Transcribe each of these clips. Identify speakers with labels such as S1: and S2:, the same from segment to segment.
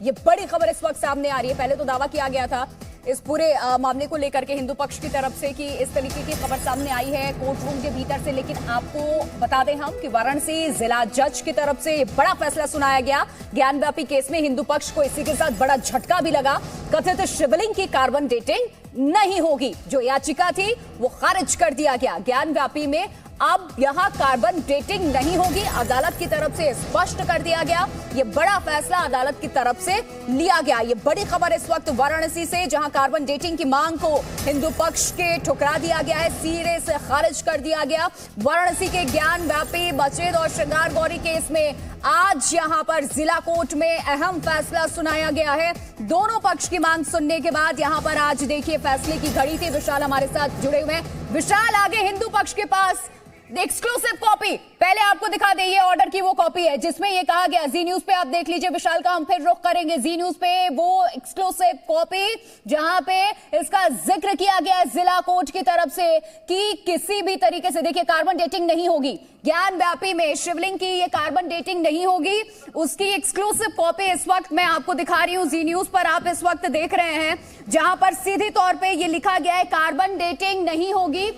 S1: ये बड़ी खबर इस वक्त सामने आ रही है। पहले तो दावा किया गया था इस पूरे मामले को लेकर के हिंदू पक्ष की तरफ से कि इस तरीके की खबर सामने आई है कोर्ट रूम के भीतर से, लेकिन आपको बता दें हम कि वाराणसी जिला जज की तरफ से बड़ा फैसला सुनाया गया। ज्ञानव्यापी केस में हिंदू पक्ष को इसी के साथ बड़ा झटका भी लगा। कथित शिवलिंग की कार्बन डेटिंग नहीं होगी, जो याचिका थी वो खारिज कर दिया गया। ज्ञानव्यापी में अब यहां कार्बन डेटिंग नहीं होगी, अदालत की तरफ से स्पष्ट कर दिया गया। ये बड़ा फैसला अदालत की तरफ से लिया गया। ये बड़ी खबर इस वक्त वाराणसी से, जहां कार्बन डेटिंग की मांग को हिंदू पक्ष के ठुकरा दिया गया है, सिरे से खारिज कर दिया गया। वाराणसी के ज्ञानव्यापी बचेत और श्रृंगार गौरी केस में आज यहां पर जिला कोर्ट में अहम फैसला सुनाया गया है। दोनों पक्ष की मांग सुनने के बाद यहां पर आज देखिए फैसले की घड़ी थी। विशाल हमारे साथ जुड़े हुए हैं। विशाल, आगे हिंदू पक्ष के पास एक्सक्लूसिव कॉपी, पहले आपको दिखा दे, ये ऑर्डर की वो कॉपी है जिसमें ये कहा गया, जी न्यूज पे आप देख लीजिए विशाल का, हम फिर रुख करेंगे जी न्यूज पे, वो एक्सक्लूसिव कॉपी जहां पे इसका जिक्र किया गया जिला कोर्ट की तरफ से कि किसी भी तरीके से देखिए कार्बन डेटिंग नहीं होगी। ज्ञानव्यापी में शिवलिंग की ये कार्बन डेटिंग नहीं होगी, उसकी एक्सक्लूसिव कॉपी इस वक्त मैं आपको दिखा रही हूं, जी न्यूज पर आप इस वक्त देख रहे हैं, जहां पर सीधी तौर पर यह लिखा गया है कार्बन डेटिंग नहीं होगी।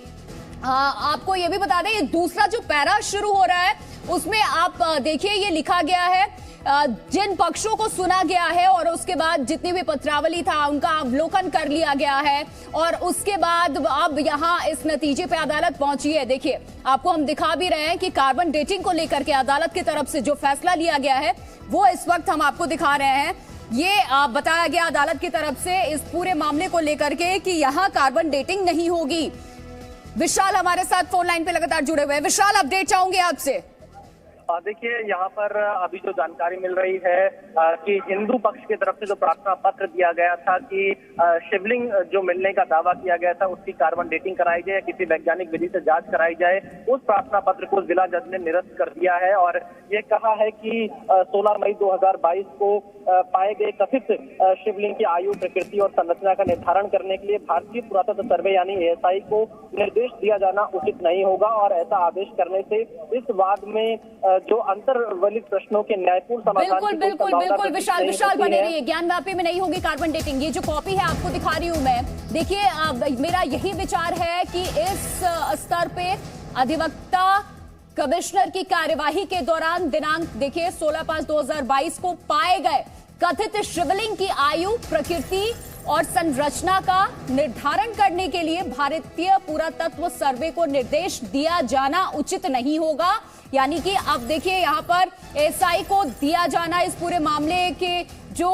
S1: आपको ये भी बता दें, ये दूसरा जो पैरा शुरू हो रहा है उसमें आप देखिए ये लिखा गया है जिन पक्षों को सुना गया है और उसके बाद जितनी भी पत्रावली था उनका अवलोकन कर लिया गया है और उसके बाद अब यहाँ इस नतीजे पे अदालत पहुंची है। देखिए आपको हम दिखा भी रहे हैं कि कार्बन डेटिंग को लेकर के अदालत की तरफ से जो फैसला लिया गया है वो इस वक्त हम आपको दिखा रहे हैं। ये बताया गया अदालत की तरफ से इस पूरे मामले को लेकर के कि यहाँ कार्बन डेटिंग नहीं होगी। विशाल हमारे साथ फोन लाइन पे लगातार जुड़े हुए हैं। विशाल, अपडेट चाहूंगे आपसे।
S2: देखिए यहाँ पर अभी जो जानकारी मिल रही है कि हिंदू पक्ष की तरफ से जो प्रार्थना पत्र दिया गया था कि शिवलिंग जो मिलने का दावा किया गया था उसकी कार्बन डेटिंग कराई जाए, किसी वैज्ञानिक विधि से जांच कराई जाए, उस प्रार्थना पत्र को जिला जज ने निरस्त कर दिया है और ये कहा है कि 16 मई 2022 को पाए गए कथित शिवलिंग की आयु, प्रकृति और संरचना का निर्धारण करने के लिए भारतीय पुरातत्व सर्वे यानी ASI को निर्देश दिया जाना उचित नहीं होगा और ऐसा आदेश करने से इस वाद में जो अंतर्वलित प्रश्नों के न्यायपूर्ण समाधान
S1: बिल्कुल बिल्कुल बिल्कुल विशाल बने रहिए। ज्ञानव्यापी में नहीं होगी कार्बन डेटिंग। ये जो कॉपी है आपको दिखा रही हूं मैं, देखिए मेरा यही विचार है कि इस स्तर पे अधिवक्ता कमिश्नर की कार्यवाही के दौरान दिनांक देखिए 16/5/2022 को पाए गए कथित शिवलिंग की आयु, प्रकृति और संरचना का निर्धारण करने के लिए भारतीय पुरातत्व सर्वे को निर्देश दिया जाना उचित नहीं होगा। यानी कि अब देखिए यहाँ पर ASI को दिया जाना इस पूरे मामले के जो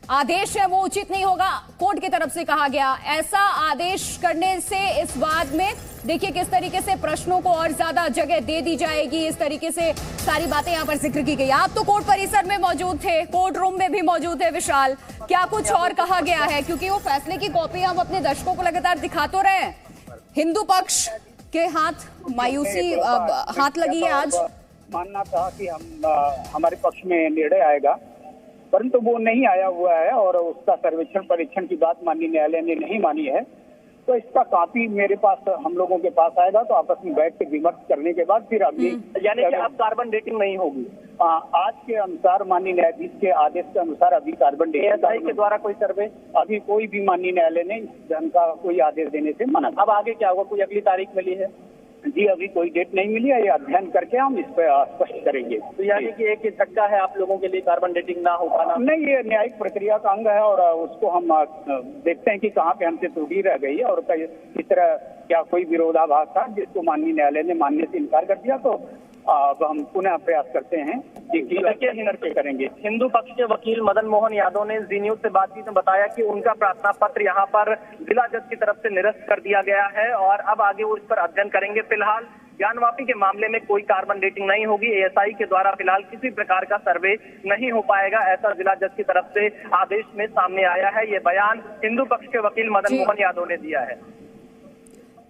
S1: आदेश है वो उचित नहीं होगा, कोर्ट की तरफ से कहा गया। ऐसा आदेश करने से इस वाद में देखिए किस तरीके से प्रश्नों को और ज्यादा जगह दे दी जाएगी, इस तरीके से सारी बातें यहाँ पर जिक्र की गई। आप तो कोर्ट परिसर में मौजूद थे, कोर्ट रूम में भी मौजूद है विशाल, क्या कुछ और कहा गया है? क्योंकि वो फैसले की कॉपी हम अपने दर्शकों को लगातार दिखा तो रहे हैं। हिंदू पक्ष के हाथ मायूसी हाथ लगी है आज।
S3: मानना था कि हमारे पक्ष में निर्णय आएगा, परंतु वो नहीं आया हुआ है और उसका सर्वेक्षण परीक्षण की बात माननीय न्यायालय ने नहीं मानी है। तो इसका कॉपी मेरे पास, हम लोगों के पास आएगा तो आपस में बैठ के विमर्श करने के बाद फिर अगली,
S2: यानी कि अब कार्बन डेटिंग नहीं होगी।
S3: आज के अनुसार माननीय न्यायाधीश के आदेश के अनुसार अभी कार्बन डेटिंग
S2: ASI के द्वारा कोई सर्वे
S3: अभी कोई भी माननीय न्यायालय ने जन का कोई आदेश देने से मना।
S2: अब आगे क्या होगा, कोई अगली तारीख मिली है?
S3: जी अभी कोई डेट नहीं मिली है, ये अध्ययन करके हम इस पर स्पष्ट करेंगे।
S2: तो यानी कि एक झटका है आप लोगों के लिए कार्बन डेटिंग ना हो पाना?
S3: नहीं, ये न्यायिक प्रक्रिया का अंग है और उसको हम देखते हैं कि कहाँ पे हमसे त्रुटि रह गई है और इस तरह क्या कोई विरोधाभास था जिसको माननीय न्यायालय ने मानने से इनकार कर दिया। तो अब हम पुनः प्रयास करते हैं कि करेंगे।
S2: हिंदू पक्ष के वकील मदन मोहन यादव ने जी न्यूज से बातचीत में बताया कि उनका प्रार्थना पत्र यहाँ पर जिला जज की तरफ से निरस्त कर दिया गया है और अब आगे वो इस पर अध्ययन करेंगे। फिलहाल ज्ञानवापी के मामले में कोई कार्बन डेटिंग नहीं होगी, ASI के द्वारा फिलहाल किसी प्रकार का सर्वे नहीं हो पाएगा, ऐसा जिला जज की तरफ से आदेश में सामने आया है। ये बयान हिंदू पक्ष के वकील मदन मोहन यादव ने दिया है।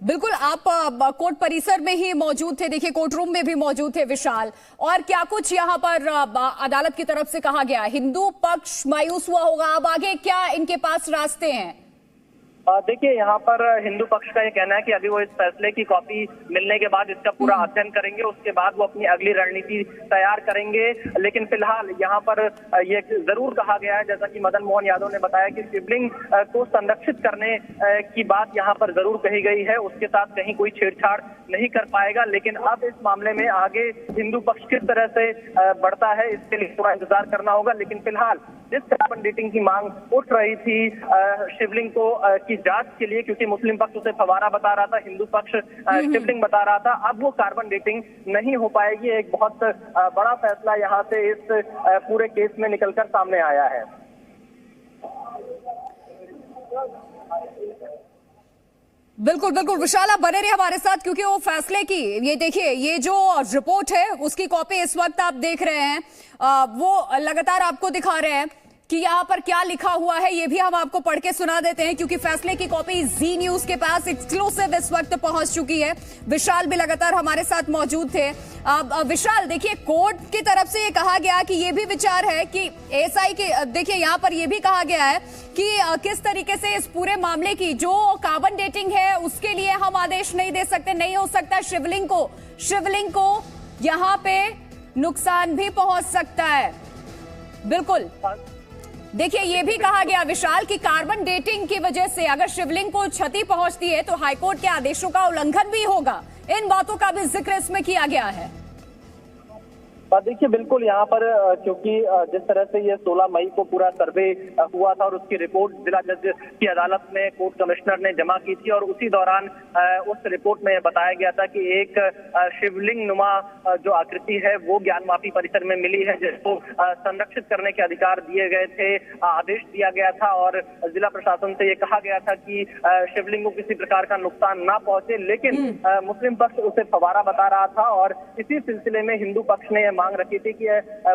S1: बिल्कुल, आप कोर्ट परिसर में ही मौजूद थे, देखिए कोर्ट रूम में भी मौजूद थे विशाल, और क्या कुछ यहाँ पर अदालत की तरफ से कहा गया? हिंदू पक्ष मायूस हुआ होगा, अब आगे क्या इनके पास रास्ते हैं?
S2: देखिए, यहाँ पर हिंदू पक्ष का ये कहना है कि अभी वो इस फैसले की कॉपी मिलने के बाद इसका पूरा अध्ययन करेंगे, उसके बाद वो अपनी अगली रणनीति तैयार करेंगे। लेकिन फिलहाल यहाँ पर ये जरूर कहा गया है, जैसा कि मदन मोहन यादव ने बताया, कि शिवलिंग को संरक्षित करने की बात यहाँ पर जरूर कही गई है, उसके साथ कहीं कोई छेड़छाड़ नहीं कर पाएगा। लेकिन अब इस मामले में आगे हिंदू पक्ष किस तरह से बढ़ता है, इसके लिए थोड़ा इंतजार करना होगा। लेकिन फिलहाल जिस कार्बन डेटिंग की मांग उठ रही थी शिवलिंग को की जांच के लिए, क्योंकि मुस्लिम पक्ष उसे फवारा बता रहा था, हिंदू पक्ष शिवलिंग बता रहा था, अब वो कार्बन डेटिंग नहीं हो पाएगी। एक बहुत बड़ा फैसला यहाँ से इस पूरे केस में निकलकर सामने आया है।
S1: बिल्कुल बिल्कुल विशाल, आप बने रहिए हमारे साथ, क्योंकि वो फैसले की ये देखिए, ये जो रिपोर्ट है उसकी कॉपी इस वक्त आप देख रहे हैं, वो लगातार आपको दिखा रहे हैं कि यहाँ पर क्या लिखा हुआ है। ये भी हम आपको पढ़ के सुना देते हैं, क्योंकि फैसले की कॉपी जी न्यूज के पास एक्सक्लूसिव इस वक्त पहुंच चुकी है। विशाल भी लगातार हमारे साथ मौजूद थे। विशाल, देखिए, कोर्ट की तरफ से ये कहा गया कि ये भी विचार है कि एएसआई के, देखिए यहाँ पर ये भी कहा गया है कि किस तरीके से इस पूरे मामले की जो कार्बन डेटिंग है उसके लिए हम आदेश नहीं दे सकते, नहीं हो सकता। शिवलिंग को यहाँ पे नुकसान भी पहुंच सकता है। बिल्कुल, देखिए ये भी कहा गया विशाल कि कार्बन डेटिंग की वजह से अगर शिवलिंग को क्षति पहुंचती है तो हाईकोर्ट के आदेशों का उल्लंघन भी होगा। इन बातों का भी जिक्र इसमें किया गया है।
S2: देखिए, बिल्कुल यहाँ पर क्योंकि जिस तरह से ये 16 मई को पूरा सर्वे हुआ था और उसकी रिपोर्ट जिला जज की अदालत में कोर्ट कमिश्नर ने जमा की थी, और उसी दौरान उस रिपोर्ट में बताया गया था कि एक शिवलिंग नुमा जो आकृति है वो ज्ञानवापी परिसर में मिली है, जिसको संरक्षित करने के अधिकार दिए गए थे, आदेश दिया गया था और जिला प्रशासन से ये कहा गया था कि शिवलिंग को किसी प्रकार का नुकसान ना पहुंचे। लेकिन मुस्लिम पक्ष उसे फवारा बता रहा था, और इसी सिलसिले में हिंदू पक्ष ने मांग रखी थी कि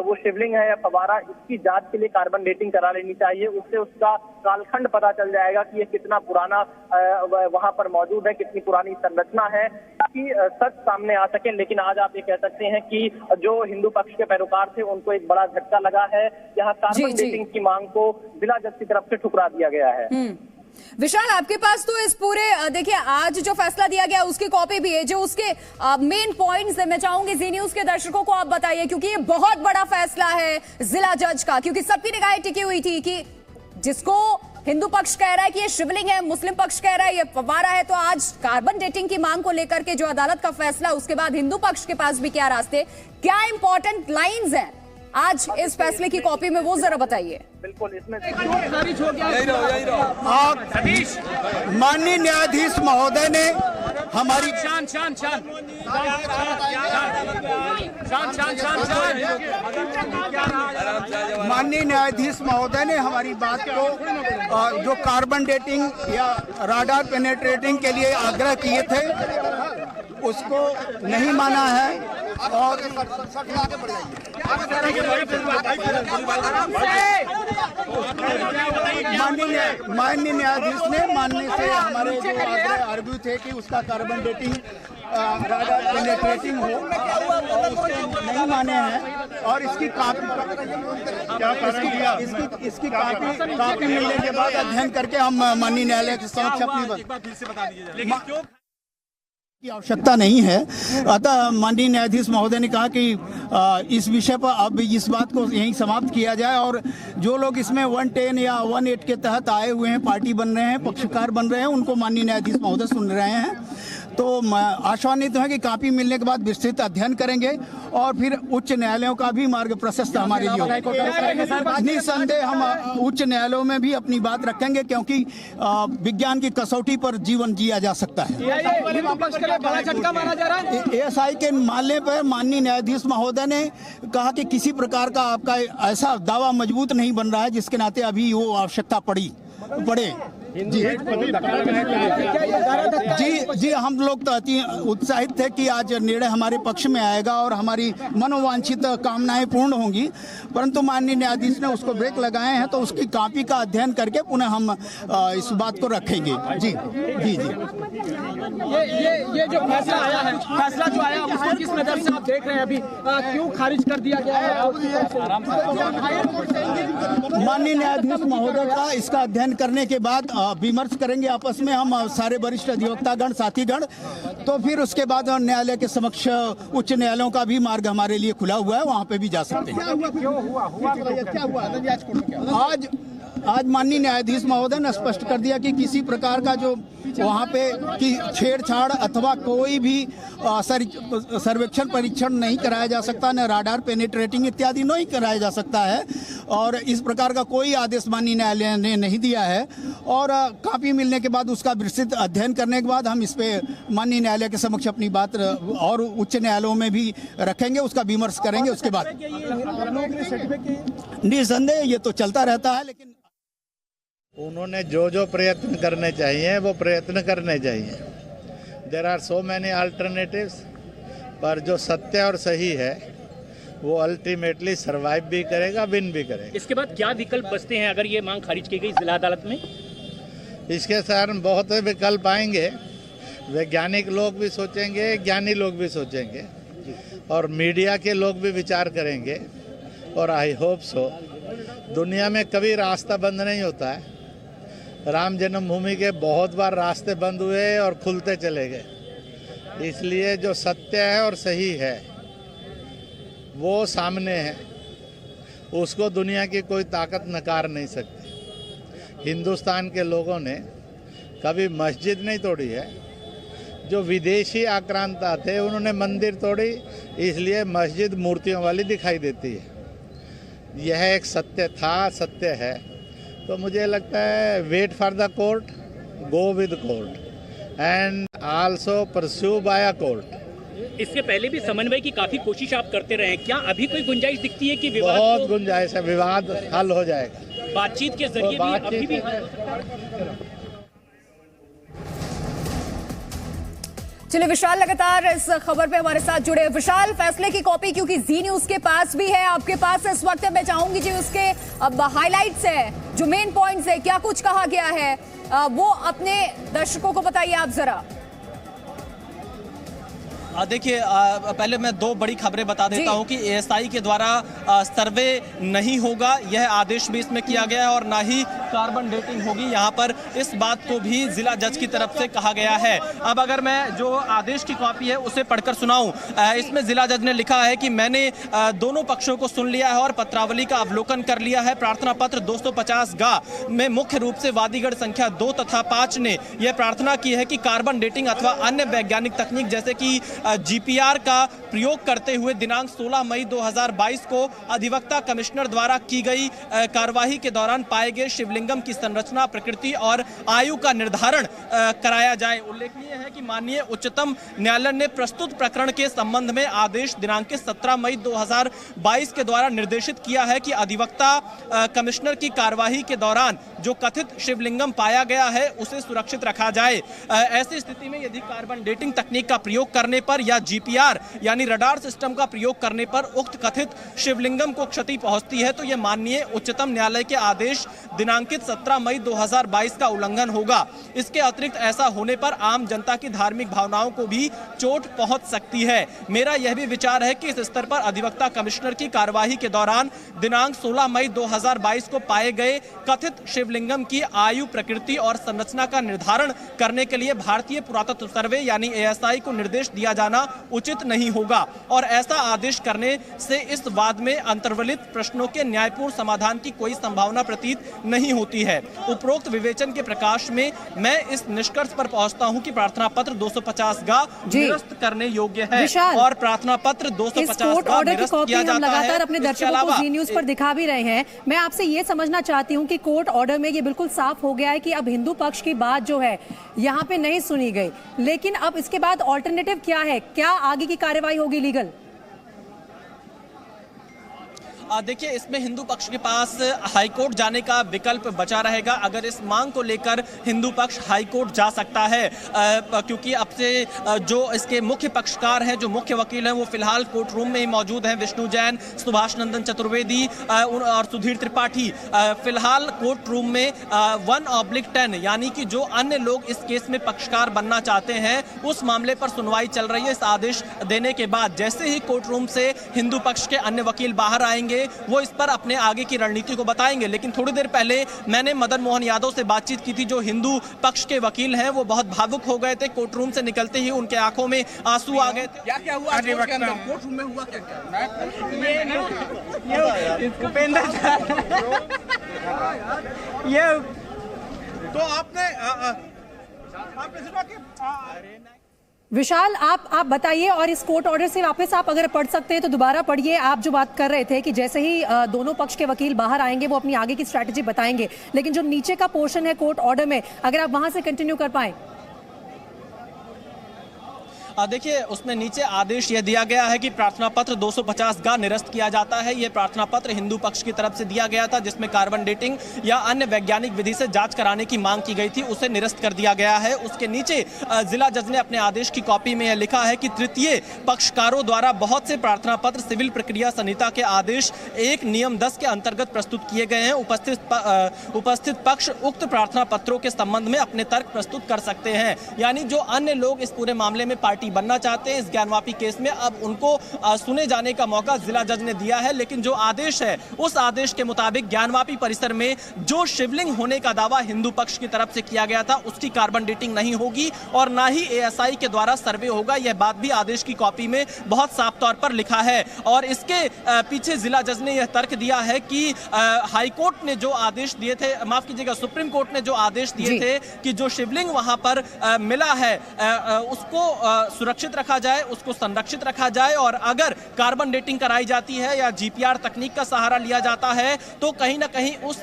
S2: वो शिवलिंग है या फवारा, इसकी जांच के लिए कार्बन डेटिंग करा लेनी चाहिए। उससे उसका कालखंड पता चल जाएगा कि ये कितना पुराना वहां पर मौजूद है, कितनी पुरानी संरचना है, ताकि सच सामने आ सके। लेकिन आज आप ये कह सकते हैं कि जो हिंदू पक्ष के पैरोकार थे उनको एक बड़ा झटका लगा है। यहाँ कार्बन डेटिंग की मांग को जिला जज की तरफ से ठुकरा दिया गया है।
S1: विशाल, आपके पास तो इस पूरे, देखिए आज जो फैसला दिया गया उसकी कॉपी भी है, जो उसके मेन पॉइंट्स है, मैं चाहूंगी जी न्यूज के दर्शकों को आप बताइए, क्योंकि ये बहुत बड़ा फैसला है जिला जज का। क्योंकि सबकी निगाहें टिकी हुई थी कि जिसको हिंदू पक्ष कह रहा है कि ये शिवलिंग है, मुस्लिम पक्ष कह रहा है ये फव्वारा है, तो आज कार्बन डेटिंग की मांग को लेकर के जो अदालत का फैसला, उसके बाद हिंदू पक्ष के पास भी क्या रास्ते, क्या इंपॉर्टेंट लाइन्स हैं आज इस फैसले की कॉपी में, वो जरा बताइए।
S2: बिल्कुल, इसमें
S4: खारिज हो गया। माननीय न्यायाधीश महोदय ने हमारी माननीय न्यायाधीश महोदय ने हमारी बात को जो कार्बन डेटिंग या राडार पेनेट्रेटिंग के लिए आग्रह किए थे उसको नहीं माना है, और माननीय न्यायाधीश ने मानने से हमारे जो आर्ग्यू थे कि उसका कार्बन डेटिंग राडार पेनेट्रेटिंग हो, और उसको नहीं माने हैं। और इसकी कॉपी इसकी कॉपी मिलने के बाद अध्ययन करके हम माननीय न्यायालय के समक्ष अपनी की आवश्यकता नहीं है। अतः माननीय न्यायाधीश महोदय ने कहा कि इस विषय पर अब इस बात को यहीं समाप्त किया जाए, और जो लोग इसमें 110 या 18 के तहत आए हुए हैं, पार्टी बन रहे हैं, पक्षकार बन रहे हैं, उनको माननीय न्यायाधीश महोदय सुन रहे हैं। तो आश्वानित है कि कॉपी मिलने के बाद विस्तृत अध्ययन करेंगे और फिर उच्च न्यायालयों का भी मार्ग प्रशस्त हमारे लिए होगा। निसंदेह हम उच्च न्यायालयों में भी अपनी बात रखेंगे, क्योंकि विज्ञान की कसौटी पर जीवन जिया जा सकता है। एएसआई के मामले पर माननीय न्यायाधीश महोदय ने कहा कि किसी प्रकार का आपका ऐसा दावा मजबूत नहीं बन रहा है जिसके नाते अभी वो आवश्यकता पड़े। जी, हम लोग तो अति उत्साहित थे कि आज निर्णय हमारे पक्ष में आएगा और हमारी मनोवांछित कामनाएं पूर्ण होंगी, परंतु माननीय न्यायाधीश ने उसको ब्रेक लगाए हैं, तो उसकी कॉपी का अध्ययन करके पुनः हम इस बात को रखेंगे। जी।
S5: ये जो फैसला जो आया उसको किस नजर से आप देख रहे हैं? अभी क्यों खारिज कर दिया गया है?
S4: माननीय न्यायाधीश महोदय का इसका अध्ययन करने के बाद विमर्श करेंगे आपस में हम सारे वरिष्ठ अधिवक्तागण साथीगण, तो फिर उसके बाद न्यायालय के समक्ष उच्च न्यायालयों का भी मार्ग हमारे लिए खुला हुआ है, वहाँ पे भी जा सकते हैं।
S5: क्या हुआ?
S4: आज माननीय न्यायाधीश महोदय ने स्पष्ट कर दिया कि किसी प्रकार का जो वहाँ पे कि छेड़छाड़ अथवा कोई भी सर्वेक्षण परीक्षण नहीं कराया जा सकता, न राडार पेनिट्रेटिंग इत्यादि नहीं कराया जा सकता है, और इस प्रकार का कोई आदेश माननीय न्यायालय ने नहीं दिया है। और कॉपी मिलने के बाद उसका विस्तृत अध्ययन करने के बाद हम इस पे माननीय न्यायालय के समक्ष अपनी बात और उच्च न्यायालयों में भी रखेंगे, उसका विमर्श करेंगे। उसके बाद निसंदेह ये तो चलता रहता है, लेकिन
S6: उन्होंने जो प्रयत्न करने चाहिए वो प्रयत्न करने चाहिए। There are so many alternatives, पर जो सत्य और सही है वो अल्टीमेटली सरवाइव भी करेगा, विन भी करेगा।
S7: इसके बाद क्या विकल्प बचते हैं अगर ये मांग खारिज की गई जिला अदालत में?
S6: इसके कारण बहुत विकल्प आएंगे। वैज्ञानिक लोग भी सोचेंगे, ज्ञानी लोग भी सोचेंगे, और मीडिया के लोग भी विचार करेंगे, और आई होप सो। दुनिया में कभी रास्ता बंद नहीं होता है। राम जन्मभूमि के बहुत बार रास्ते बंद हुए और खुलते चले गए। इसलिए जो सत्य है और सही है वो सामने है, उसको दुनिया की कोई ताकत नकार नहीं सकती। हिंदुस्तान के लोगों ने कभी मस्जिद नहीं तोड़ी है। जो विदेशी आक्रांता थे उन्होंने मंदिर तोड़ी, इसलिए मस्जिद मूर्तियों वाली दिखाई देती है। यह एक सत्य था, सत्य है। तो मुझे लगता है wait for the court, go with court and also pursue by a court.
S7: इससे पहले भी समन्वय की काफी कोशिश आप करते रहे, क्या अभी कोई गुंजाइश दिखती है कि विवाद?
S6: बहुत गुंजाइश है, विवाद हल हो जाएगा
S7: बातचीत के जरिए भी अभी भी।
S1: चलिए विशाल लगातार इस खबर पे हमारे साथ जुड़े। विशाल, फैसले की कॉपी क्योंकि जी न्यूज के पास भी है, आपके पास इस वक्त मैं चाहूंगी जी उसके अब हाइलाइट्स है, जो मेन पॉइंट्स है, क्या कुछ कहा गया है, वो अपने दर्शकों को बताइए आप जरा।
S8: देखिए, पहले मैं दो बड़ी खबरें बता देता हूं कि एएसआई के द्वारा सर्वे नहीं होगा, यह आदेश भी इसमें किया गया है, और ना ही कार्बन डेटिंग होगी। यहां पर इस बात को भी जिला जज की तरफ से कहा गया है। अब अगर मैं जो आदेश की कॉपी है उसे पढ़कर सुनाऊं, इसमें जिला जज ने लिखा है कि मैंने दोनों पक्षों को सुन लिया है और पत्रावली का अवलोकन कर लिया है। प्रार्थना पत्र 250 गा में मुख्य रूप से वादीगढ़ संख्या 2 तथा 5 ने यह प्रार्थना की है कि कार्बन डेटिंग अथवा अन्य वैज्ञानिक तकनीक जैसे कि जीपीआर का प्रयोग करते हुए दिनांक 16 मई 2022 को अधिवक्ता कमिश्नर द्वारा की गई कार्यवाही के दौरान पाए गए शिवलिंगम की संरचना, प्रकृति और आयु का निर्धारण कराया जाए। उल्लेखनीय है कि माननीय उच्चतम न्यायालय ने प्रस्तुत प्रकरण के संबंध में आदेश दिनांक 17 मई 2022 के द्वारा निर्देशित किया है कि अधिवक्ता कमिश्नर की कार्यवाही के दौरान जो कथित शिवलिंगम पाया गया है उसे सुरक्षित रखा जाए। ऐसी स्थिति में यदि कार्बन डेटिंग तकनीक का प्रयोग करने पर या जीपीआर यानी रडार सिस्टम का प्रयोग करने पर उक्त कथित शिवलिंगम को क्षति पहुंचती है तो यह माननीय उच्चतम न्यायालय के आदेश दिनांकित 17 मई 2022 का उल्लंघन होगा। इसके अतिरिक्त ऐसा होने पर आम जनता की धार्मिक भावनाओं को भी चोट पहुंच सकती है। मेरा यह भी विचार है कि इस स्तर पर अधिवक्ता कमिश्नर की कार्यवाही के दौरान दिनांक 16 मई 2022 को पाए गए कथित शिवलिंगम की आयु, प्रकृति और संरचना का निर्धारण करने के लिए भारतीय पुरातत्व सर्वे यानी एएसआई को निर्देश दिया जाना उचित नहीं होगा और ऐसा आदेश करने से इस वाद में अंतर्वलित प्रश्नों के न्यायपूर्ण समाधान की कोई संभावना प्रतीत नहीं होती है। उपरोक्त विवेचन के प्रकाश में मैं इस निष्कर्ष पर पहुंचता हूं कि प्रार्थना पत्र 250 गा निरस्त करने योग्य है और प्रार्थना पत्र 250 गा निरस्त किया जाता है।
S9: लगातार अपने दर्शकों को जी न्यूज पर दिखा भी रहे हैं। मैं आपसे ये समझना चाहती हूँ कि कोर्ट ऑर्डर में ये बिल्कुल साफ हो गया है कि अब हिंदू पक्ष की बात जो है यहाँ पे नहीं सुनी गई, लेकिन अब इसके बाद ऑल्टरनेटिव क्या है? क्या आगे की कार्रवाई होगी लीगल?
S8: देखिए, इसमें हिंदू पक्ष के पास हाईकोर्ट जाने का विकल्प बचा रहेगा। अगर इस मांग को लेकर हिंदू पक्ष हाईकोर्ट जा सकता है क्योंकि अब से जो इसके मुख्य पक्षकार हैं, जो मुख्य वकील हैं, वो फिलहाल कोर्ट रूम में ही मौजूद हैं। विष्णु जैन, सुभाष नंदन चतुर्वेदी और सुधीर त्रिपाठी फिलहाल कोर्ट रूम में 1/10 यानी कि जो अन्य लोग इस केस में पक्षकार बनना चाहते हैं उस मामले पर सुनवाई चल रही है। इस आदेश देने के बाद जैसे ही कोर्ट रूम से हिंदू पक्ष के अन्य वकील बाहर आएंगे होंगे वो इस पर अपने आगे की रणनीति को बताएंगे। लेकिन थोड़ी देर पहले मैंने मदन मोहन यादव से बातचीत की थी, जो हिंदू पक्ष के वकील हैं। वो बहुत भावुक हो गए थे। कोर्ट रूम से निकलते ही उनके आंखों में आंसू आ गए थे।
S5: क्या हुआ कोर्ट रूम में हुआ क्या? ये तो आपने सुना कि
S9: विशाल, आप बताइए, और इस कोर्ट ऑर्डर से वापस आप अगर पढ़ सकते हैं तो दोबारा पढ़िए। आप जो बात कर रहे थे कि जैसे ही दोनों पक्ष के वकील बाहर आएंगे वो अपनी आगे की स्ट्रैटेजी बताएंगे, लेकिन जो नीचे का पोर्शन है कोर्ट ऑर्डर में, अगर आप वहां से कंटिन्यू कर पाए।
S8: देखिए, उसमें नीचे आदेश यह दिया गया है कि प्रार्थना पत्र 250 का निरस्त किया जाता है। यह प्रार्थना पत्र हिंदू पक्ष की तरफ से दिया गया था, जिसमें कार्बन डेटिंग या अन्य वैज्ञानिक विधि से जांच कराने की मांग की गई थी, उसे निरस्त कर दिया गया है। उसके नीचे जिला जज ने अपने आदेश की कॉपी में यह लिखा है कि तृतीय पक्षकारों द्वारा बहुत से प्रार्थना पत्र सिविल प्रक्रिया संहिता के आदेश 1 नियम 10 के अंतर्गत प्रस्तुत किए गए हैं। उपस्थित पक्ष उक्त प्रार्थना पत्रों के संबंध में अपने तर्क प्रस्तुत कर सकते हैं। यानी जो अन्य लोग इस पूरे मामले में पार्टी बनना चाहते हैं इस ज्ञानवापी केस में, अब उनको सुने जाने का मौका जिला जज ने दिया है। लेकिन जो आदेश है उस आदेश के मुताबिक ज्ञानवापी परिसर में जो शिवलिंग होने का दावा हिंदू पक्ष की तरफ से किया गया था उसकी कार्बन डेटिंग नहीं होगी और ना ही एएसआई के द्वारा सर्वे होगा। यह बात भी आदेश की कॉपी में बहुत साफ तौर पर लिखा है। और इसके पीछे जिला जज ने यह तर्क दिया है कि हाईकोर्ट ने जो आदेश दिए थे, माफ कीजिएगा, सुप्रीम कोर्ट ने जो आदेश दिए थे कि जो शिवलिंग वहां पर मिला है उसको सुरक्षित रखा जाए, उसको संरक्षित रखा जाए, और अगर कार्बन डेटिंग कराई जाती है या जीपीआर तकनीक का सहारा लिया जाता है तो कहीं ना कहीं उस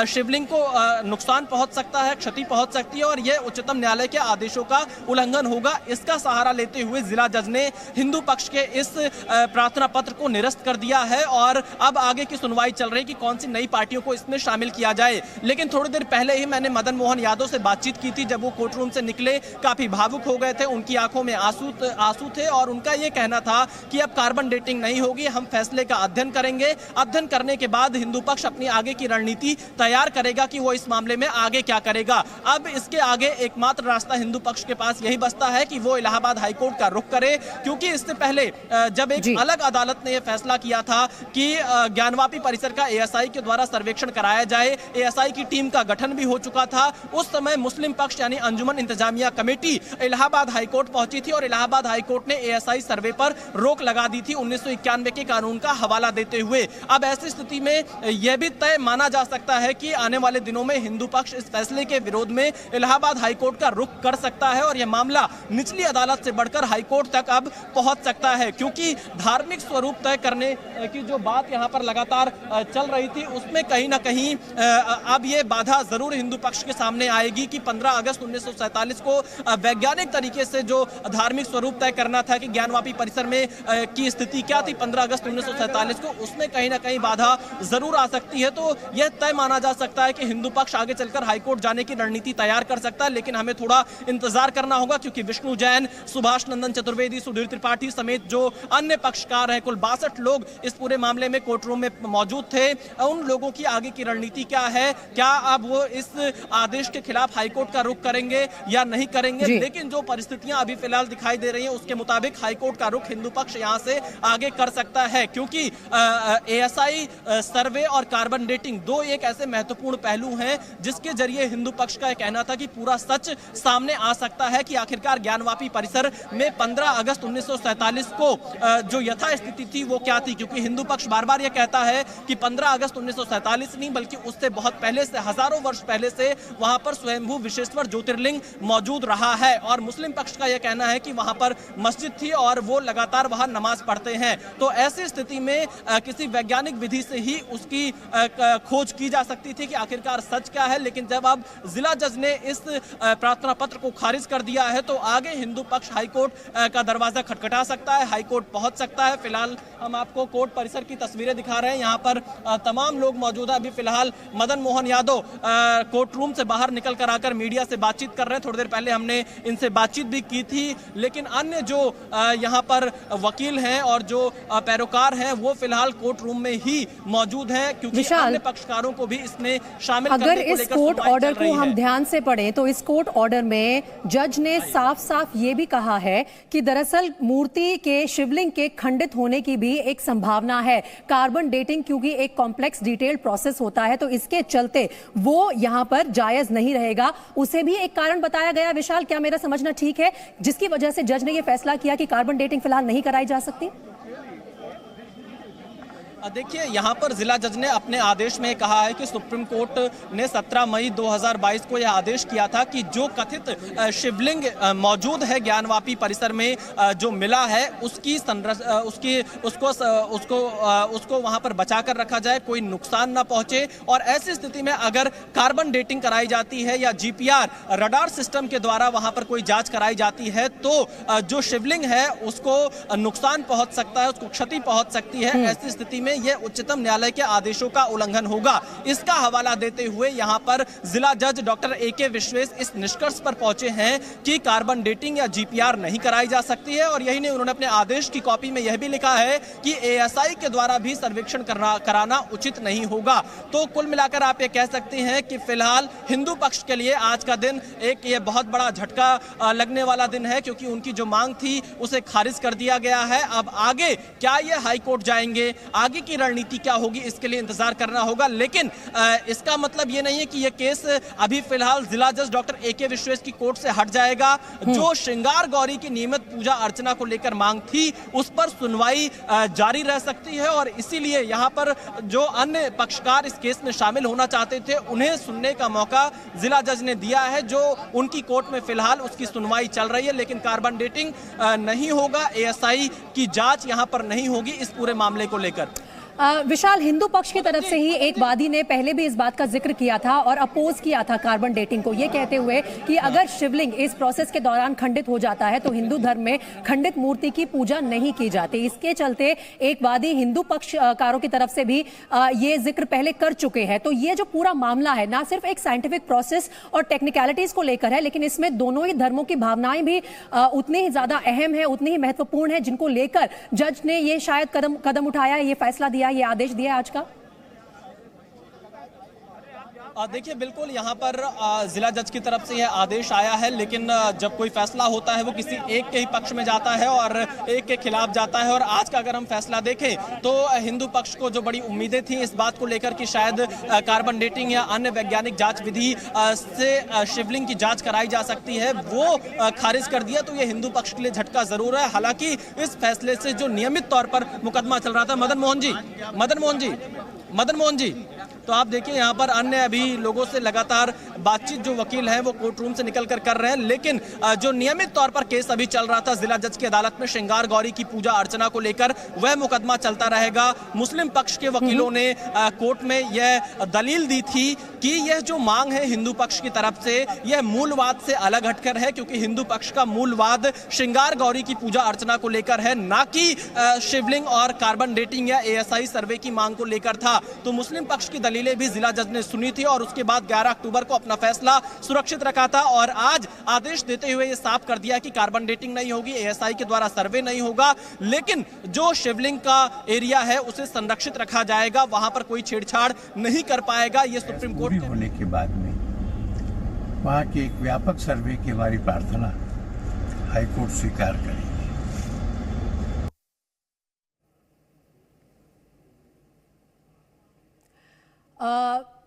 S8: शिवलिंग को नुकसान पहुंच सकता है, क्षति पहुंच सकती है और यह उच्चतम न्यायालय के आदेशों का उल्लंघन होगा। इसका सहारा लेते हुए जिला जज ने हिंदू पक्ष के इस प्रार्थना पत्र को निरस्त कर दिया है और अब आगे की सुनवाई चल रही कि कौन सी नई पार्टियों को इसमें शामिल किया जाए। लेकिन थोड़ी देर पहले ही मैंने मदन मोहन यादव से बातचीत की थी। जब वो कोर्ट रूम से निकले काफी भावुक हो गए थे, उनकी आंखों में आंसू थे और उनका यह कहना था कि अब कार्बन डेटिंग नहीं होगी, हम फैसले का अध्ययन करेंगे। अध्ययन करने के बाद हिंदू पक्ष अपनी आगे की रणनीति तैयार करेगा कि वो इस मामले में आगे क्या करेगा। अब इसके आगे एकमात्र रास्ता हिंदू पक्ष के पास यही बचता है कि वो इलाहाबाद हाईकोर्ट का रुख करे, क्योंकि इससे पहले जब एक अलग अदालत ने यह फैसला किया था कि ज्ञानवापी परिसर का एएसआई के द्वारा सर्वेक्षण कराया जाए, एएसआई की टीम का गठन भी हो चुका था। उस समय मुस्लिम पक्ष यानी अंजुमन इंतजामिया कमेटी इलाहाबाद हाईकोर्ट पहुंची थी और इलाहाबाद हाईकोर्ट ने एएसआई सर्वे पर रोक लगा दी थी 1991 के कानून का हवाला देते हुए। अब ऐसी स्थिति में यह भी तय माना जा सकता है कि आने वाले दिनों में हिंदू पक्ष इस फैसले के विरोध में इलाहाबाद हाईकोर्ट का रुख कर सकता है और यह मामला निचली अदालत से बढ़कर हाईकोर्ट तक अब पहुंच सकता है, क्योंकि धार्मिक स्वरूप तय करने की जो बात यहां पर लगातार चल रही थी उसमें कहीं ना कहीं अब यह बाधा जरूर हिंदू पक्ष के सामने आएगी कि 15 अगस्त 1947 को वैज्ञानिक तरीके से जो धार्मिक स्वरूप तय करना था कि ज्ञानवापी परिसर में की स्थिति क्या थी 15 अगस्त 1947 को, उसमें कहीं ना कहीं बाधा जरूर आ सकती है। तो यह तय माना जा सकता है कि हिंदू पक्ष आगे चलकर हाईकोर्ट जाने की रणनीति तैयार कर सकता है, लेकिन हमें थोड़ा इंतजार करना होगा, क्योंकि विष्णु जैन, सुभाष नंदन चतुर्वेदी, सुधीर त्रिपाठी समेत जो अन्य पक्षकार हैं, कुल 62 लोग इस पूरे मामले में कोर्ट रूम में मौजूद थे। उन लोगों की आगे की रणनीति क्या है, क्या अब वो इस आदेश के खिलाफ हाईकोर्ट का रुख करेंगे या नहीं करेंगे। लेकिन जो परिस्थितियां अभी फिलहाल दिखाई दे रही हैं उसके मुताबिक हाईकोर्ट का रुख हिंदू पक्ष यहां से आगे कर सकता है, क्योंकि एएसआई सर्वे और कार्बन डेटिंग दो एक ऐसे महत्वपूर्ण पहलू हैं जिसके जरिए हिंदू पक्ष का कहना था कि पूरा सच सामने आ सकता है कि आखिरकार ज्ञानवापी परिसर में 15 अगस्त 1947 को जो यथास्थिति थी वो क्या थी। क्योंकि हिंदू पक्ष बार बार यह कहता है कि 15 अगस्त 1947 नहीं बल्कि उससे बहुत पहले से, हजारों वर्ष पहले से वहां पर स्वयंभू विश्वेश्वर ज्योतिर्लिंग मौजूद रहा है, और मुस्लिम पक्ष का यह कहना है कि वहां पर मस्जिद थी और वो लगातार वहां नमाज पढ़ते हैं। तो ऐसी स्थिति में किसी वैज्ञानिक विधि से ही उसकी खोज की जा सकती थी कि आखिरकार सच क्या है। लेकिन जब अब जिला जज ने इस प्रार्थना पत्र को खारिज कर दिया है तो आगे हिंदू पक्ष हाईकोर्ट का दरवाजा खटखटा सकता है, हाईकोर्ट पहुंच सकता है। फिलहाल हम आपको कोर्ट परिसर की तस्वीरें दिखा रहे हैं, यहाँ पर तमाम लोग मौजूद है। अभी फिलहाल मदन मोहन यादव कोर्ट रूम से बाहर निकल कर आकर मीडिया से बातचीत कर रहे हैं। थोड़ी देर पहले हमने इनसे बातचीत भी की थी, लेकिन अन्य जो यहाँ पर वकील हैं और जो पैरोकार हैं वो फिलहाल कोर्ट रूम में ही मौजूद हैं, क्योंकि अन्य पक्षकारों को भी इसमें शामिल
S9: अगर इस कोर्ट ऑर्डर को हम ध्यान से पढ़ें तो इस कोर्ट ऑर्डर में जज ने साफ साफ ये भी कहा है कि दरअसल मूर्ति के शिवलिंग के खंडित होने की भी एक संभावना है। कार्बन डेटिंग क्योंकि एक कॉम्प्लेक्स डिटेल्ड प्रोसेस होता है तो इसके चलते वो यहां पर जायज नहीं रहेगा, उसे भी एक कारण बताया गया। विशाल, क्या मेरा समझना ठीक है जिसकी वजह से जज ने यह फैसला किया कि कार्बन डेटिंग फिलहाल नहीं कराई जा सकती?
S8: देखिए, यहाँ पर जिला जज ने अपने आदेश में कहा है कि सुप्रीम कोर्ट ने 17 मई 2022 को यह आदेश किया था कि जो कथित शिवलिंग मौजूद है ज्ञानवापी परिसर में जो मिला है उसको वहाँ पर बचा कर रखा जाए, कोई नुकसान ना पहुँचे। और ऐसी स्थिति में अगर कार्बन डेटिंग कराई जाती है या जीपीआर रडार सिस्टम के द्वारा वहाँ पर कोई जाँच कराई जाती है तो जो शिवलिंग है उसको नुकसान पहुँच सकता है, उसको क्षति पहुँच सकती है। ऐसी स्थिति में यह उच्चतम न्यायालय के आदेशों का उल्लंघन होगा। इसका हवाला देते हुए यहां पर जिला जज डॉक्टर AK विश्वेश इस निष्कर्ष पर पहुंचे हैं कि कार्बन डेटिंग या जीपीआर नहीं कराई जा सकती है। और यही नहीं, उन्होंने अपने आदेश की कॉपी में यह भी लिखा है कि ASI के द्वारा भी सर्वेक्षण कराना उचित नहीं होगा। तो कुल मिलाकर आप ये कह सकते हैं कि फिलहाल हिंदू पक्ष के लिए आज का दिन एक ये बहुत बड़ा झटका लगने वाला दिन है, क्योंकि उनकी जो मांग थी उसे खारिज कर दिया गया है। अब आगे क्या ये हाई कोर्ट जाएंगे, आगे की रणनीति क्या होगी, इसके लिए इंतजार करना होगा। लेकिन इसका मतलब यह नहीं है कि यह केस अभी फिलहाल जिला जज डॉक्टर AK विश्वेश की कोर्ट से हट जाएगा। जो श्रृंगार गौरी की नियमित पूजा अर्चना को लेकर मांग थी उस पर सुनवाई जारी रह सकती है। और इसीलिए यहां पर जो अन्य पक्षकार इस केस में शामिल होना चाहते थे उन्हें सुनने का मौका जिला जज ने दिया है। जो उनकी कोर्ट में फिलहाल उसकी सुनवाई चल रही है, लेकिन कार्बन डेटिंग नहीं होगा, ASI की जांच यहां पर नहीं होगी इस पूरे मामले को लेकर।
S9: विशाल, हिंदू पक्ष की तरफ से ही एक वादी ने पहले भी इस बात का जिक्र किया था और अपोज किया था कार्बन डेटिंग को, ये कहते हुए कि अगर शिवलिंग इस प्रोसेस के दौरान खंडित हो जाता है तो हिंदू धर्म में खंडित मूर्ति की पूजा नहीं की जाती। इसके चलते एक वादी हिंदू पक्षकारों की तरफ से भी ये जिक्र पहले कर चुके हैं। तो ये जो पूरा मामला है ना सिर्फ एक साइंटिफिक प्रोसेस और टेक्निकलिटीज को लेकर है, लेकिन इसमें दोनों ही धर्मों की भावनाएं भी उतनी ही ज्यादा अहम है, उतनी ही महत्वपूर्ण है, जिनको लेकर जज ने ये शायद कदम उठाया, ये फैसला दिया, ये आदेश दिया आज का।
S8: देखिए, बिल्कुल यहाँ पर जिला जज की तरफ से यह आदेश आया है, लेकिन जब कोई फैसला होता है वो किसी एक के ही पक्ष में जाता है और एक के खिलाफ जाता है। और आज का अगर हम फैसला देखें तो हिंदू पक्ष को जो बड़ी उम्मीदें थी इस बात को लेकर कि शायद कार्बन डेटिंग या अन्य वैज्ञानिक जांच विधि से शिवलिंग की जांच कराई जा सकती है, वो खारिज कर दिया। तो ये हिंदू पक्ष के लिए झटका जरूर है। हालांकि इस फैसले से जो नियमित तौर पर मुकदमा चल रहा था, मदन मोहन जी, तो आप देखिए यहाँ पर अन्य अभी लोगों से लगातार बातचीत जो वकील हैं वो कोर्ट रूम से निकल कर रहे हैं। लेकिन जो नियमित तौर पर केस अभी चल रहा था जिला जज की अदालत में श्रृंगार गौरी की पूजा अर्चना को लेकर, वह मुकदमा चलता रहेगा। मुस्लिम पक्ष के वकीलों ने कोर्ट में यह दलील दी थी कि यह जो मांग है हिंदू पक्ष की तरफ से यह मूलवाद से अलग हटकर है, क्योंकि हिंदू पक्ष का मूलवाद श्रृंगार गौरी की पूजा अर्चना को लेकर है, ना कि शिवलिंग और कार्बन डेटिंग या ASI सर्वे की मांग को लेकर था। तो मुस्लिम पक्ष की दलीलें भी जिला जज ने सुनी थी और उसके बाद 11 अक्टूबर को अपना फैसला सुरक्षित रखा था। और आज आदेश देते हुए यह साफ कर दिया कि कार्बन डेटिंग नहीं होगी, ASI के द्वारा सर्वे नहीं होगा, लेकिन जो शिवलिंग का एरिया है उसे संरक्षित रखा जाएगा, वहां पर कोई छेड़छाड़ नहीं कर पाएगा। ये सुप्रीम कोर्ट
S10: होने के बाद में वहां की एक व्यापक सर्वे की हमारी प्रार्थना हाईकोर्ट स्वीकार करेगी।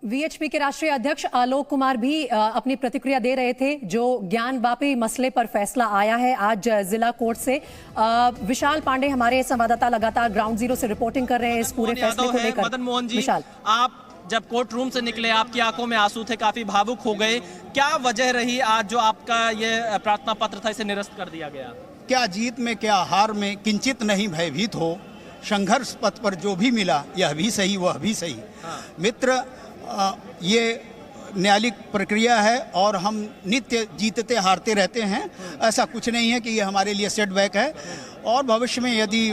S9: VHP के राष्ट्रीय अध्यक्ष आलोक कुमार भी अपनी प्रतिक्रिया दे रहे थे। जो ज्ञानवापी मसले पर फैसला आया है आज जिला कोर्ट से, विशाल पांडे हमारे संवाददाता लगातार ग्राउंड जीरो से रिपोर्टिंग कर रहे हैं इस पूरे फैसले को लेकर।
S8: मदन मोहन जी,
S9: विशाल,
S8: आप जब कोर्ट रूम से निकले आपकी आंखों में आंसू थे, काफी भावुक हो गए, क्या वजह रही आज जो आपका ये प्रार्थना पत्र था इसे निरस्त कर दिया गया?
S4: क्या जीत में क्या हार में किंचित नहीं भयभीत हो, संघर्ष पथ पर जो भी मिला यह भी सही वह भी सही। मित्र, ये न्यायालयिक प्रक्रिया है और हम नित्य जीतते हारते रहते हैं, ऐसा कुछ नहीं है कि ये हमारे लिए सेटबैक है। और भविष्य में यदि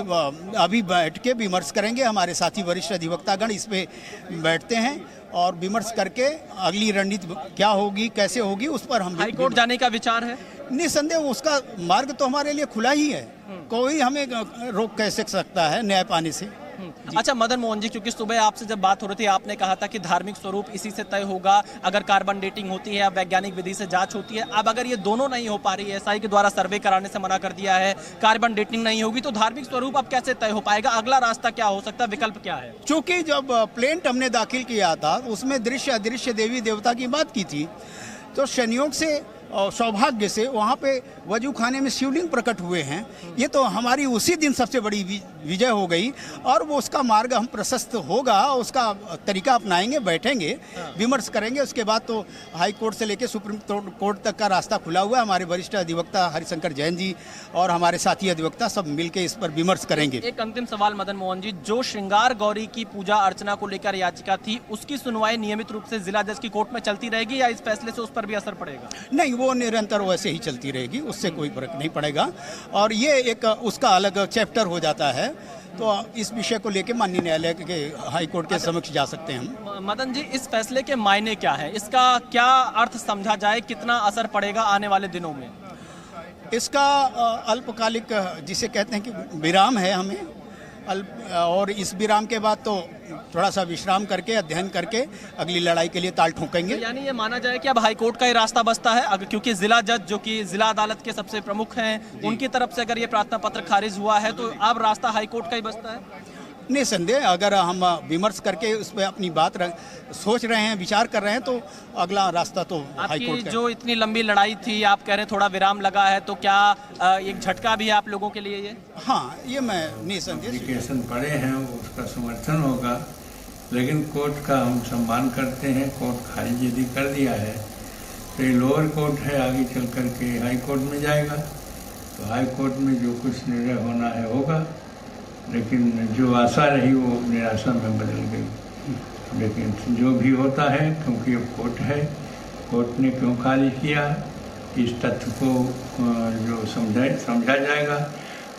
S4: अभी बैठ के विमर्श करेंगे, हमारे साथी वरिष्ठ अधिवक्तागण इस पे बैठते हैं और विमर्श करके अगली रणनीति क्या होगी, कैसे होगी, उस पर हम
S8: हाईकोर्ट जाने का विचार है।
S4: निसंदेह उसका मार्ग तो हमारे लिए खुला ही है, कोई हमें रोक कैसे सकता है न्याय पाने से।
S8: अच्छा मदन मोहन जी, क्योंकि सुबह आपसे जब बात हो रही थी आपने कहा था कि धार्मिक स्वरूप इसी से तय होगा, अगर कार्बन डेटिंग होती है, वैज्ञानिक विधि से जांच होती है। अब अगर ये दोनों नहीं हो पा रही है, एसआई के द्वारा सर्वे कराने से मना कर दिया है, कार्बन डेटिंग नहीं होगी, तो धार्मिक स्वरूप अब कैसे तय हो पाएगा? अगला रास्ता क्या हो सकता है, विकल्प क्या है?
S4: चूंकि जब प्लेंट हमने दाखिल किया था उसमें दृश्य अदृश्य देवी देवता की बात की थी, तो संयोग से और सौभाग्य से वहाँ पे वजू खाने में शिवलिंग प्रकट हुए हैं। ये तो हमारी उसी दिन सबसे बड़ी विजय हो गई और वो उसका मार्ग हम प्रशस्त होगा, उसका तरीका अपनाएंगे, बैठेंगे, विमर्श करेंगे। उसके बाद तो हाई कोर्ट से लेकर सुप्रीम कोर्ट तक का रास्ता खुला हुआ है। हमारे वरिष्ठ अधिवक्ता हरिशंकर जैन जी और हमारे साथी अधिवक्ता सब मिलकर इस पर विमर्श करेंगे।
S8: एक अंतिम सवाल मदन मोहन जी, जो श्रृंगार गौरी की पूजा अर्चना को लेकर याचिका थी, उसकी सुनवाई नियमित रूप से जिला जज की कोर्ट में चलती रहेगी या इस फैसले से उस पर भी असर पड़ेगा?
S4: नहीं, वो निरंतर वैसे ही चलती रहेगी, उससे कोई फर्क नहीं पड़ेगा और ये एक उसका अलग चैप्टर हो जाता है। तो इस विषय को लेकर माननीय न्यायालय के हाई कोर्ट के समक्ष जा सकते हैं हम।
S8: मदन जी, इस फैसले के मायने क्या है, इसका क्या अर्थ समझा जाए, कितना असर पड़ेगा आने वाले दिनों में?
S4: इसका अल्पकालिक जिसे कहते हैं कि विराम है हमें और इस विराम के बाद तो थोड़ा सा विश्राम करके अध्ययन करके अगली लड़ाई के लिए ताल ठोकेंगे।
S8: तो यानी ये माना जाए कि अब हाईकोर्ट का ही रास्ता बचता है, क्योंकि जिला जज जो कि जिला अदालत के सबसे प्रमुख हैं, उनकी तरफ से अगर ये प्रार्थना पत्र खारिज हुआ है तो अब रास्ता हाईकोर्ट का ही बचता है।
S4: निसंदेह अगर हम विमर्श करके उस पर अपनी बात सोच रहे हैं, विचार कर रहे हैं, तो अगला रास्ता तो हाईकोर्ट का।
S8: जो इतनी लंबी लड़ाई थी, आप कह रहे हैं थोड़ा विराम लगा है, तो क्या एक झटका भी है आप लोगों के लिए ये?
S4: हाँ, ये मैं निसंदेह
S10: एप्लीकेशन पड़े हैं, उसका समर्थन होगा, लेकिन कोर्ट का हम सम्मान करते हैं। कोर्ट खारिज यदि कर दिया है तो ये लोअर कोर्ट है, आगे चल करके हाई कोर्ट में जाएगा, तो हाई कोर्ट में जो कुछ निर्णय होना है होगा, लेकिन जो आशा रही वो निराशा में बदल गई। लेकिन जो भी होता है, क्योंकि अब कोर्ट है, कोर्ट ने क्यों खारिज किया इस तथ्य को जो समझा जाएगा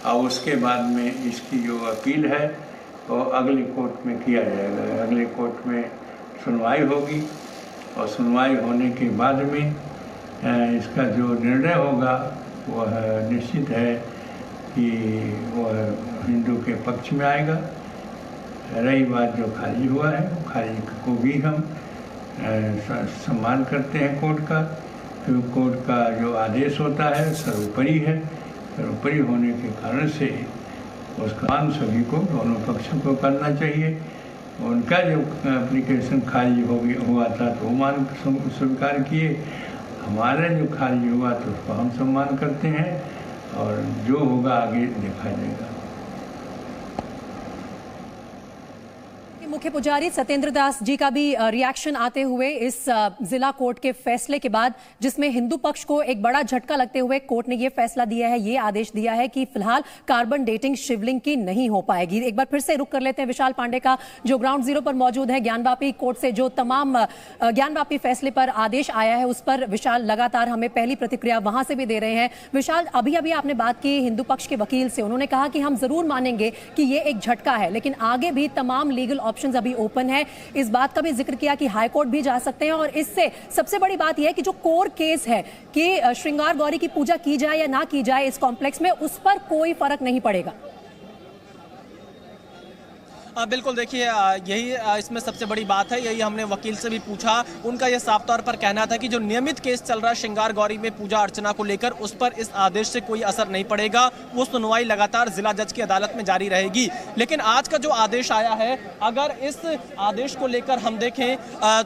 S10: और उसके बाद में इसकी जो अपील है वो अगले कोर्ट में किया जाएगा। अगले कोर्ट में सुनवाई होगी और सुनवाई होने के बाद में इसका जो निर्णय होगा वह निश्चित है कि वह हिंदू के पक्ष में आएगा। रही बात जो खारिज हुआ है, खारिज को भी हम सम्मान करते हैं कोर्ट का, क्योंकि कोर्ट का जो आदेश होता है सर्वोपरि है। सर्वोपरि होने के कारण से उसका मान सभी को, दोनों पक्षों को करना चाहिए। उनका जो एप्लीकेशन खारिज हुआ था तो वो मान स्वीकार किए, हमारा जो खारिज हुआ तो उसको हम सम्मान करते हैं और जो होगा आगे देखा जाएगा।
S9: मुख्य पुजारी सत्येंद्र दास जी का भी रिएक्शन आते हुए इस जिला कोर्ट के फैसले के बाद, जिसमें हिंदू पक्ष को एक बड़ा झटका लगते हुए कोर्ट ने यह फैसला दिया है, ये आदेश दिया है कि फिलहाल कार्बन डेटिंग शिवलिंग की नहीं हो पाएगी। एक बार फिर से रुक कर लेते हैं विशाल पांडे का, जो ग्राउंड जीरो पर मौजूद है ज्ञानवापी कोर्ट से, जो तमाम ज्ञानवापी फैसले पर आदेश आया है उस पर विशाल लगातार हमें पहली प्रतिक्रिया वहां से भी दे रहे हैं। विशाल, अभी अभी आपने बात की हिंदू पक्ष के वकील से, उन्होंने कहा कि हम जरूर मानेंगे कि ये एक झटका है, लेकिन आगे भी तमाम लीगल ऑप्शंस अभी ओपन है। इस बात का भी जिक्र किया कि हाई कोर्ट भी जा सकते हैं और इससे सबसे बड़ी बात यह है कि जो कोर केस है कि श्रृंगार गौरी की पूजा की जाए या ना की जाए इस कॉम्प्लेक्स में, उस पर कोई फर्क नहीं पड़ेगा।
S8: बिल्कुल, देखिए यही इसमें सबसे बड़ी बात है, यही हमने वकील से भी पूछा। उनका यह साफ तौर पर कहना था कि जो नियमित केस चल रहा है श्रृंगार गौरी में पूजा अर्चना को लेकर, उस पर इस आदेश से कोई असर नहीं पड़ेगा। वो सुनवाई लगातार जिला जज की अदालत में जारी रहेगी। लेकिन आज का जो आदेश आया है, अगर इस आदेश को लेकर हम देखें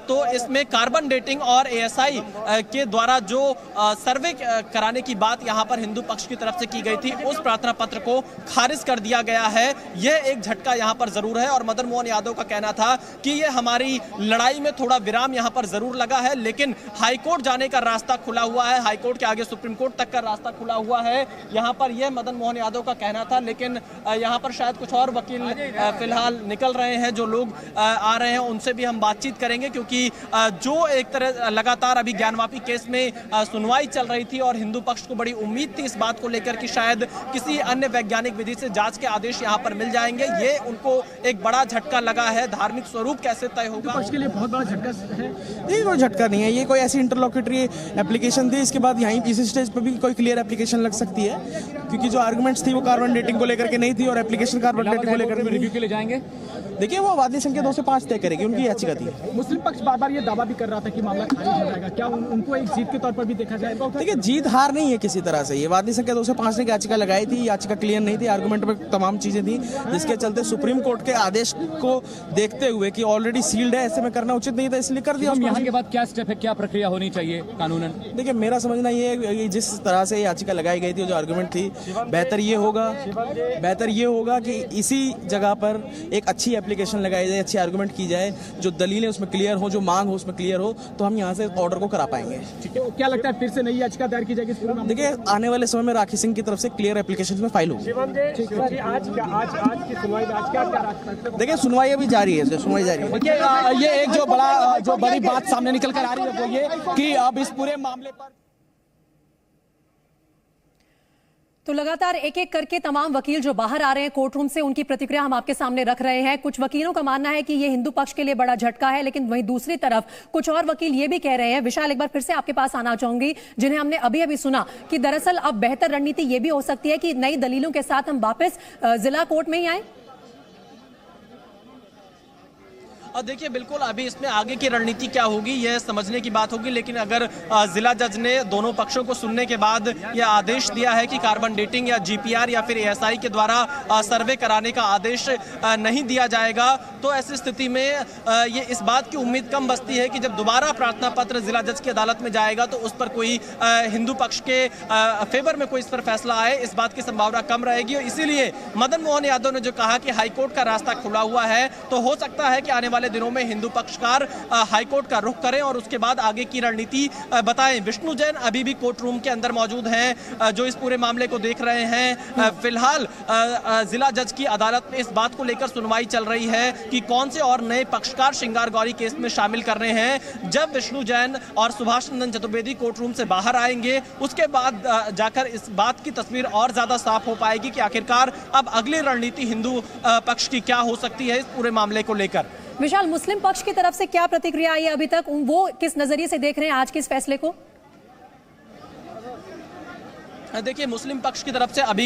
S8: तो इसमें कार्बन डेटिंग और एएसआई के द्वारा जो सर्वे कराने की बात यहाँ पर हिंदू पक्ष की तरफ से की गई थी, उस प्रार्थना पत्र को खारिज कर दिया गया है। यह एक झटका यहाँ पर जरूर है। है और मदन मोहन यादव का कहना था कि ये हमारी लड़ाई में थोड़ा विराम यहाँ पर जरूर लगा है, लेकिन हाईकोर्ट जाने का रास्ता खुला हुआ है, हाईकोर्ट के आगे सुप्रीम कोर्ट तक का रास्ता खुला हुआ है। यहाँ पर यह मदन मोहन यादव का कहना था, लेकिन यहाँ पर शायद कुछ और वकील फिलहाल निकल रहे हैं। जो लोग आ रहे हैं उनसे भी हम बातचीत करेंगे, क्योंकि जो एक तरह लगातार अभी ज्ञानवापी केस में सुनवाई चल रही थी और हिंदू पक्ष को बड़ी उम्मीद थी इस बात को लेकर कि शायद किसी अन्य वैज्ञानिक विधि से जांच के आदेश यहां पर मिल जाएंगे। ये उनको एक बड़ा झटका लगा है। धार्मिक स्वरूप कैसे तय होगा,
S5: पक्ष के लिए बहुत बड़ा झटका है।
S11: ये कोई झटका नहीं है, ये कोई ऐसी इंटरलॉक्यूटरी एप्लीकेशन थी, इसके बाद यहीं इसी स्टेज पर भी कोई क्लियर एप्लीकेशन लग सकती है, क्योंकि जो आर्गुमेंट्स थी वो कार्बन डेटिंग को लेकर के नहीं थी और एप्लीकेशन कार्बन डेटिंग को लेकर
S5: रिव्यू के लिए जाएंगे।
S11: देखिए वो वादी संख्या 2 से 5 तय करेगी, उनकी याचिका थी।
S5: मुस्लिम पक्ष बार बार ये दावा भी कर रहा था कि मामला खारिज हो जाएगा, क्या उनको एक जीत के तौर पर भी देखा जाएगा?
S11: देखिए जीत हार नहीं है किसी तरह से, ये वादी संख्या 2 से 5 ने याचिका लगाई थी, याचिका क्लियर नहीं थी, आर्गुमेंट में तमाम चीजें थी, जिसके चलते सुप्रीम कोर्ट के आदेश को देखते हुए कि ऑलरेडी सील्ड है, ऐसे में करना उचित नहीं था, इसलिए कर दिया।
S5: यहाँ के बाद क्या स्टेप है, क्या प्रक्रिया होनी चाहिए कानूनन?
S11: देखिए मेरा समझना ये है, जिस तरह से याचिका लगाई गई थी, जो आर्गुमेंट थी, बेहतर ये होगा कि इसी जगह पर एक अच्छी एप्लीकेशन लगाई जाए, अच्छी आर्गुमेंट की जाए, जो दलीलें उसमें क्लियर हो, जो मांग हो उसमें क्लियर हो, तो हम यहाँ से ऑर्डर को करा पाएंगे।
S5: क्या लगता है फिर से नई याचिका दायर की जाएगी?
S11: देखिए आने वाले समय में राखी सिंह की तरफ से क्लियर एप्लीकेशन में फाइल होगी। देखिए सुनवाई अभी जारी है, सुनवाई जारी है।
S5: ये एक जो बड़ी बात सामने निकल कर आ रही है वो ये कि अब इस पूरे मामले पर
S9: तो लगातार एक एक करके तमाम वकील जो बाहर आ रहे हैं कोर्ट रूम से, उनकी प्रतिक्रिया हम आपके सामने रख रहे हैं। कुछ वकीलों का मानना है कि ये हिंदू पक्ष के लिए बड़ा झटका है, लेकिन वहीं दूसरी तरफ कुछ और वकील ये भी कह रहे हैं। विशाल, एक बार फिर से आपके पास आना चाहूंगी, जिन्हें हमने अभी अभी सुना कि दरअसल अब बेहतर रणनीति ये भी हो सकती है कि नई दलीलों के साथ हम वापस जिला कोर्ट में ही आए।
S8: और देखिए बिल्कुल अभी इसमें आगे की रणनीति क्या होगी यह समझने की बात होगी, लेकिन अगर जिला जज ने दोनों पक्षों को सुनने के बाद यह आदेश दिया है कि कार्बन डेटिंग या जीपीआर या फिर एएसआई के द्वारा सर्वे कराने का आदेश नहीं दिया जाएगा, तो ऐसी स्थिति में ये इस बात की उम्मीद कम बचती है कि जब दोबारा प्रार्थना पत्र जिला जज की अदालत में जाएगा तो उस पर कोई हिंदू पक्ष के फेवर में कोई इस पर फैसला आए, इस बात की संभावना कम रहेगी। और इसीलिए मदन मोहन यादव ने जो कहा कि हाईकोर्ट का रास्ता खुला हुआ है, तो हो सकता है कि आने वाले दिनों में हिंदू पक्षकार हाईकोर्ट का रुख करें और उसके बाद आगे की रणनीति बताएं। विष्णु जैन अभी भी कोर्ट रूम के अंदर मौजूद हैं, जो इस पूरे मामले को देख रहे हैं। फिलहाल जिला जज की अदालत में इस बात को लेकर सुनवाई चल रही है कि कौन से और नए पक्षकार श्रृंगार गौरी केस में शामिल करने हैं। जब विष्णु जैन और सुभाष नंदन चतुर्वेदी कोर्ट रूम से बाहर आएंगे, उसके बाद जाकर इस बात की तस्वीर और ज्यादा साफ हो पाएगी कि आखिरकार अब अगली रणनीति हिंदू पक्ष की क्या हो सकती है इस पूरे मामले को लेकर।
S9: विशाल, मुस्लिम पक्ष की तरफ से क्या प्रतिक्रिया आई है अभी तक, वो किस नजरिए से देख रहे हैं आज के इस फैसले को?
S8: देखिए मुस्लिम पक्ष की तरफ से अभी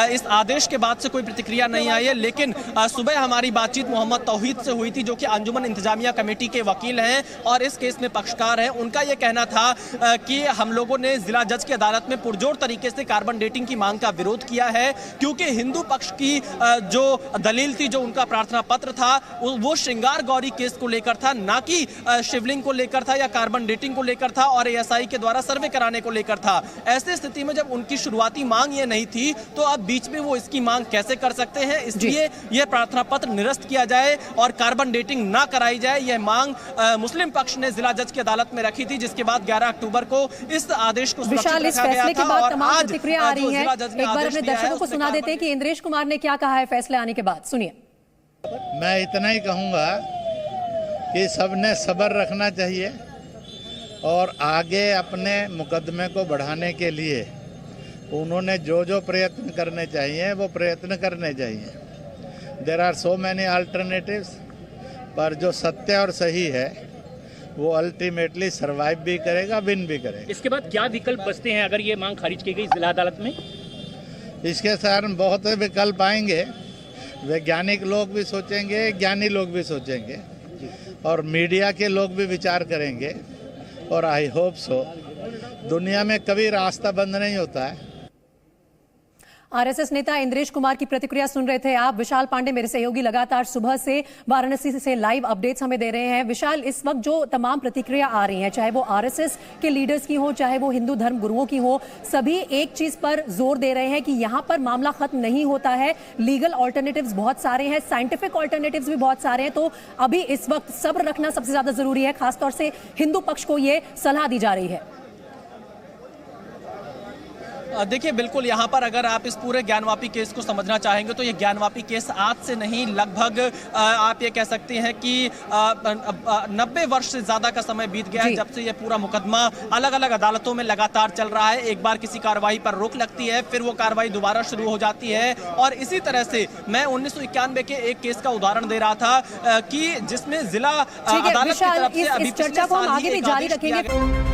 S8: इस आदेश के बाद से कोई प्रतिक्रिया नहीं आई है, लेकिन सुबह हमारी बातचीत मोहम्मद तौहीद से हुई थी, जो कि अंजुमन इंतजामिया कमेटी के वकील हैं और इस केस में पक्षकार हैं। उनका यह कहना था कि हम लोगों ने जिला जज की अदालत में पुरजोर तरीके से कार्बन डेटिंग की मांग का विरोध किया है, क्योंकि हिंदू पक्ष की जो दलील थी, जो उनका प्रार्थना पत्र था, वो श्रृंगार गौरी केस को लेकर था, ना कि शिवलिंग को लेकर था या कार्बन डेटिंग को लेकर था और एएसआई के द्वारा सर्वे कराने को लेकर था। ऐसी स्थिति में जब की शुरुआती मांग ये नहीं थी, तो अब बीच में वो इसकी मांग कैसे कर सकते हैं? इसलिए यह प्रार्थना पत्र निरस्त किया जाए और कार्बन डेटिंग ना कराई जाए, यह मांग मुस्लिम पक्ष ने जिला जज की अदालत में रखी थी, जिसके बाद 11 अक्टूबर को इस आदेश को
S9: विशाल, इस फैसले के बाद तमाम प्रतिक्रिया आ रही है। एक बार अपने दर्शकों को सुना देते हैं कि इंद्रेश कुमार ने क्या कहा है फैसले आने के बाद, सुनिए।
S6: मैं इतना ही कहूंगा कि सबने सब्र रखना चाहिए और आगे अपने मुकदमे को बढ़ाने के लिए उन्होंने जो प्रयत्न करने चाहिए वो प्रयत्न करने चाहिए। There are so many alternatives, पर जो सत्य और सही है वो अल्टीमेटली सरवाइव भी करेगा, विन भी करेगा।
S7: इसके बाद क्या विकल्प बचते हैं अगर ये मांग खारिज की गई जिला अदालत में?
S6: इसके साथ बहुत विकल्प आएंगे। वैज्ञानिक लोग भी सोचेंगे, ज्ञानी लोग भी सोचेंगे और मीडिया के लोग भी विचार करेंगे और आई होप सो। दुनिया में कभी रास्ता बंद नहीं होता है।
S9: आरएसएस नेता इंद्रेश कुमार की प्रतिक्रिया सुन रहे थे आप। विशाल पांडे मेरे सहयोगी लगातार सुबह से वाराणसी से लाइव अपडेट्स हमें दे रहे हैं। विशाल, इस वक्त जो तमाम प्रतिक्रिया आ रही हैं, चाहे वो आरएसएस के लीडर्स की हो, चाहे वो हिंदू धर्म गुरुओं की हो, सभी एक चीज पर जोर दे रहे हैं कि यहां पर मामला खत्म नहीं होता है। लीगल ऑल्टरनेटिव्स बहुत सारे हैं, साइंटिफिक ऑल्टरनेटिव्स भी बहुत सारे हैं, तो अभी इस वक्त सब्र रखना सबसे ज्यादा जरूरी है। खासतौर से हिंदू पक्ष को ये सलाह दी जा रही है।
S8: देखिए, बिल्कुल यहाँ पर अगर आप इस पूरे ज्ञानवापी केस को समझना चाहेंगे तो ये ज्ञानवापी केस आज से नहीं, लगभग आप ये कह सकते हैं कि 90 वर्ष से ज्यादा का समय बीत गया है जब से ये पूरा मुकदमा अलग अलग अदालतों में लगातार चल रहा है। एक बार किसी कार्रवाई पर रोक लगती है, फिर वो कार्रवाई दोबारा शुरू हो जाती है। और इसी तरह से मैं 1991 के एक केस का उदाहरण दे रहा था कि जिसमें जिला अदालत की तरफ से अभी
S9: चर्चा को हम आगे भी जारी रखेंगे।